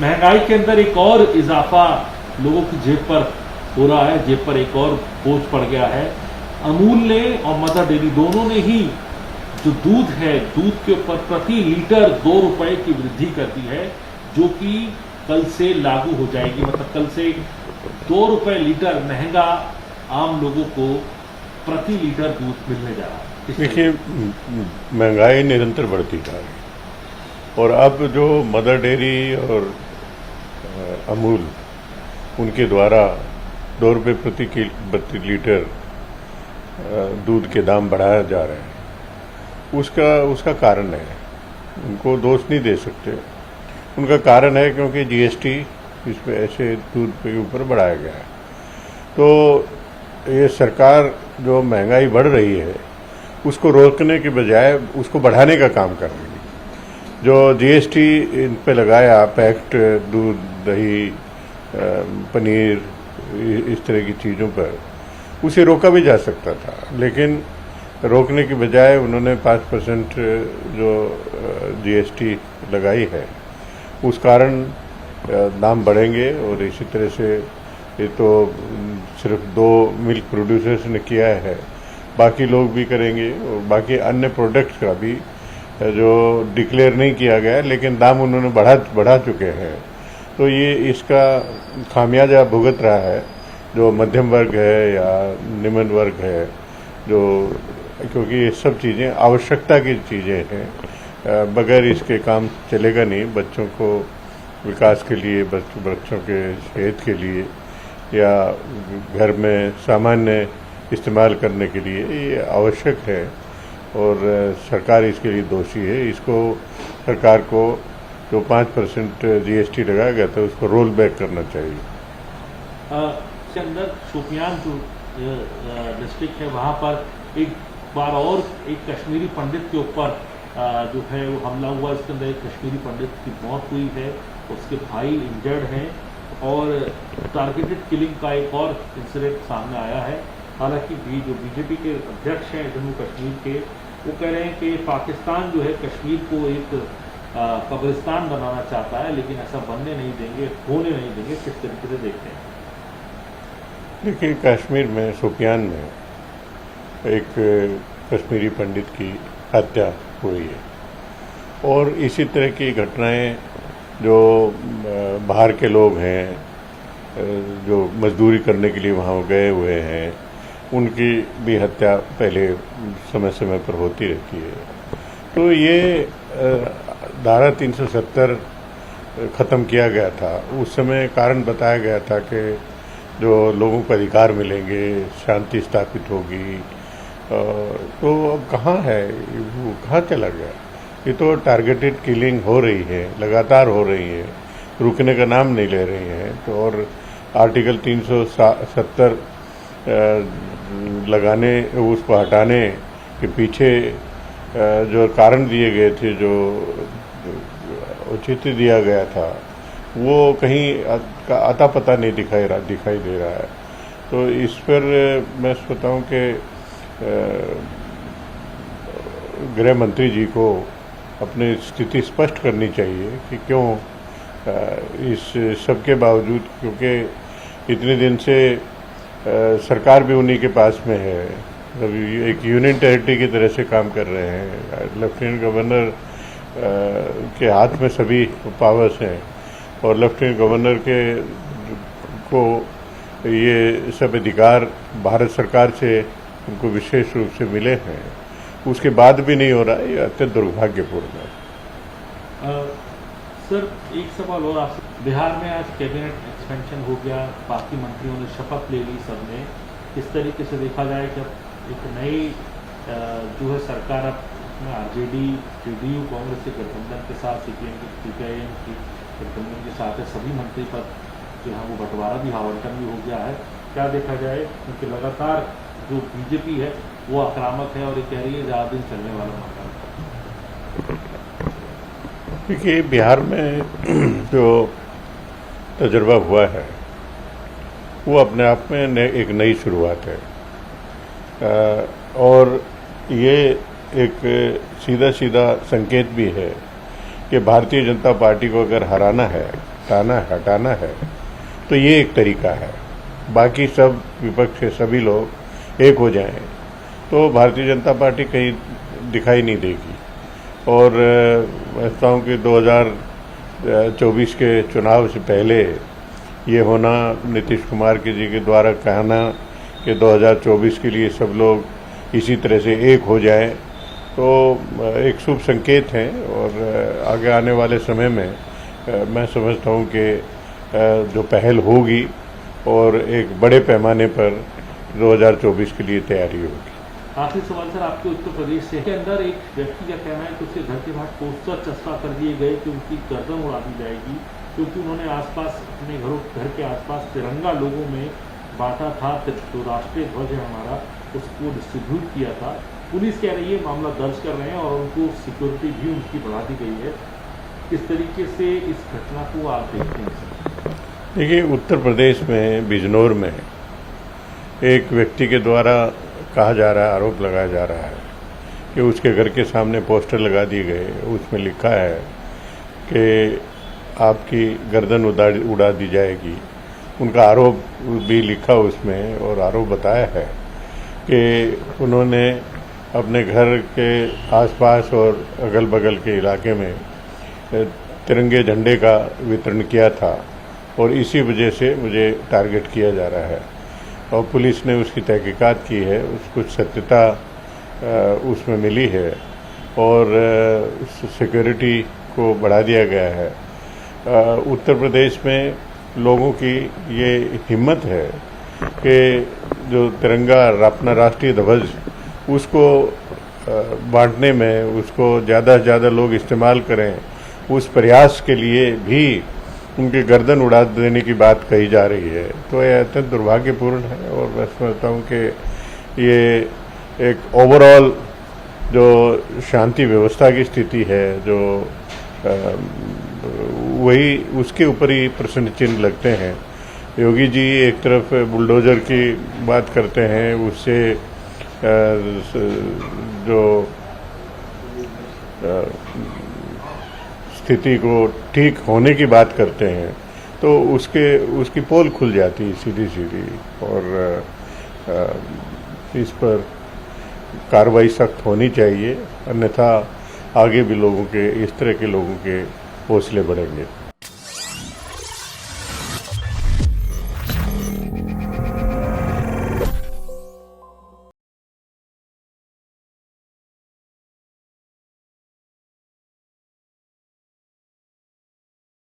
महंगाई के अंदर एक और इजाफा लोगों की जेब पर हो रहा है, जेब पर एक और बोझ पड़ गया है। अमूल ने और मदर डेयरी दोनों ने ही जो दूध है, दूध के ऊपर प्रति लीटर 2 रुपए की वृद्धि कर दी है, जो कि कल से लागू हो जाएगी। मतलब कल से 2 रुपए लीटर महंगा आम लोगों को प्रति लीटर दूध मिलने जा रहा है। देखिए, महंगाई निरंतर बढ़ती जा रही है और अब जो मदर डेयरी और अमूल उनके द्वारा 2 रुपये प्रति लीटर दूध के दाम बढ़ाया जा रहे हैं, उसका कारण है, उनको दोष नहीं दे सकते। उनका कारण है क्योंकि जीएसटी इस पे ऐसे दूध के ऊपर बढ़ाया गया है। तो ये सरकार जो महंगाई बढ़ रही है उसको रोकने के बजाय उसको बढ़ाने का काम कर रही है। जो जीएसटी इन पे लगाया, पैक्ड दूध, दही, पनीर, इस तरह की चीज़ों पर, उसे रोका भी जा सकता था, लेकिन रोकने की बजाय उन्होंने 5% जो जीएसटी लगाई है, उस कारण दाम बढ़ेंगे। और इसी तरह से ये तो सिर्फ 2 मिल्क प्रोड्यूसर्स ने किया है, बाकी लोग भी करेंगे और बाकी अन्य प्रोडक्ट्स का भी जो डिक्लेयर नहीं किया गया लेकिन दाम उन्होंने बढ़ा चुके हैं। तो ये इसका खामियाजा भुगत रहा है जो मध्यम वर्ग है या निम्न वर्ग है, जो क्योंकि ये सब चीज़ें आवश्यकता की चीज़ें हैं, बगैर इसके काम चलेगा नहीं। बच्चों को विकास के लिए, बच्चों के सेहत के लिए या घर में सामान्य इस्तेमाल करने के लिए ये आवश्यक है और सरकार इसके लिए दोषी है। इसको सरकार को जो 5% जीएसटी लगाया गया था उसको रोल बैक करना चाहिए। इसके अंदर शोपियान जो डिस्ट्रिक्ट है वहाँ पर एक बार और एक कश्मीरी पंडित के ऊपर जो है वो हमला हुआ। इसके अंदर एक कश्मीरी पंडित की मौत हुई है, उसके भाई इंजर्ड हैं और टारगेटेड किलिंग का एक और इंसिडेंट सामने आया है। हालांकि जो बीजेपी के अध्यक्ष हैं जम्मू कश्मीर के, वो कह रहे हैं कि पाकिस्तान जो है कश्मीर को एक कब्रिस्तान बनाना चाहता है, लेकिन ऐसा बनने नहीं देंगे, होने नहीं देंगे। किस तरीके से देखते हैं? देखिए, कश्मीर में शोपियान में एक कश्मीरी पंडित की हत्या हुई है और इसी तरह की घटनाएं जो बाहर के लोग हैं, जो मजदूरी करने के लिए वहाँ गए हुए हैं, उनकी भी हत्या पहले समय समय पर होती रहती है। तो ये धारा 370 ख़त्म किया गया था। उस समय कारण बताया गया था कि जो लोगों को अधिकार मिलेंगे, शांति स्थापित होगी। तो अब कहाँ है वो, कहाँ चला गया? ये तो टारगेटेड किलिंग हो रही है, लगातार हो रही है, रुकने का नाम नहीं ले रही है। तो और आर्टिकल 370 लगाने, उसको हटाने के पीछे जो कारण दिए गए थे, जो औचित्य दिया गया था, वो कहीं आता पता नहीं दिखाई दे रहा है। तो इस पर मैं सोचता हूँ कि गृह मंत्री जी को अपनी स्थिति स्पष्ट करनी चाहिए कि क्यों इस सब के बावजूद, क्योंकि इतने दिन से सरकार भी उन्हीं के पास में है, अभी एक यूनियन टेरिटरी की तरह से काम कर रहे हैं। लेफ्टिनेंट गवर्नर के हाथ में सभी पावर्स हैं और लेफ्टिनेंट गवर्नर को ये सब अधिकार भारत सरकार से उनको विशेष रूप से मिले हैं, उसके बाद भी नहीं हो रहा है। ये अत्यंत दुर्भाग्यपूर्ण है। सर, एक सवाल और आपसे। बिहार में आज कैबिनेट एक्सपेंशन हो गया, बाकी मंत्रियों ने शपथ ले ली सबने। इस तरीके से देखा जाए कि एक नई जो है सरकार, अब उसमें आरजेडी, जेडीयू, कांग्रेस के गठबंधन के साथ, सीपीआईएम की गठबंधन के साथ है, सभी मंत्री पद जो है वो बंटवारा भी, आवंटन भी हो गया है। क्या देखा जाए, क्योंकि लगातार जो बीजेपी है वो आक्रामक है और ये कह रही है ज़्यादा दिन चलने वाला मामला। देखिए, बिहार में जो तजुर्बा हुआ है वो अपने आप में एक नई शुरुआत है और ये एक सीधा सीधा संकेत भी है कि भारतीय जनता पार्टी को अगर हराना है हटाना है तो ये एक तरीका है। बाकी सब विपक्ष के सभी लोग एक हो जाएं तो भारतीय जनता पार्टी कहीं दिखाई नहीं देगी। और मैं समझता हूँ कि 2024 के चुनाव से पहले ये होना, नीतीश कुमार जी के द्वारा कहना कि 2024 के लिए सब लोग इसी तरह से एक हो जाए, तो एक शुभ संकेत है। और आगे आने वाले समय में मैं समझता हूँ कि जो पहल होगी और एक बड़े पैमाने पर 2024 के लिए तैयारी होगी। आखिरी सवाल सर, आपके उत्तर प्रदेश से के अंदर एक व्यक्ति का कहना है कि उसके घर के बाहर पोस्टर चस्पा कर दिए गए कि उनकी गर्दन उड़ा दी जाएगी, क्योंकि उन्होंने आसपास अपने घर के आसपास तिरंगा लोगों में बांटा था, जो राष्ट्रीय ध्वज है हमारा, उसको डिस्ट्रीब्यूट किया था। पुलिस कह रही है मामला दर्ज कर रहे हैं और उनको सिक्योरिटी भी उनकी बढ़ा दी गई है। किस तरीके से इस घटना को आप देखते हैं सर? देखिए, उत्तर प्रदेश में बिजनौर में एक व्यक्ति के द्वारा कहा जा रहा है, आरोप लगाया जा रहा है कि उसके घर के सामने पोस्टर लगा दिए गए, उसमें लिखा है कि आपकी गर्दन उड़ा दी जाएगी। उनका आरोप भी लिखा उसमें, और आरोप बताया है कि उन्होंने अपने घर के आसपास और अगल बगल के इलाके में तिरंगे झंडे का वितरण किया था और इसी वजह से मुझे टारगेट किया जा रहा है। और पुलिस ने उसकी तहकीकात की है, कुछ सत्यता उसमें मिली है और सिक्योरिटी को बढ़ा दिया गया है। उत्तर प्रदेश में लोगों की ये हिम्मत है कि जो तिरंगा अपना राष्ट्रीय ध्वज उसको बांटने में, उसको ज़्यादा से ज़्यादा लोग इस्तेमाल करें, उस प्रयास के लिए भी उनकी गर्दन उड़ा देने की बात कही जा रही है। तो यह अत्यंत दुर्भाग्यपूर्ण है और मैं समझता हूँ कि ये एक ओवरऑल जो शांति व्यवस्था की स्थिति है, जो वही उसके ऊपर ही प्रश्न चिन्ह लगते हैं। योगी जी एक तरफ बुलडोजर की बात करते हैं, उससे जो स्थिति को ठीक होने की बात करते हैं, तो उसकी पोल खुल जाती है सीधी और इस पर कार्रवाई सख्त होनी चाहिए, अन्यथा आगे भी लोगों के, इस तरह के लोगों के हौसले बढ़ेंगे।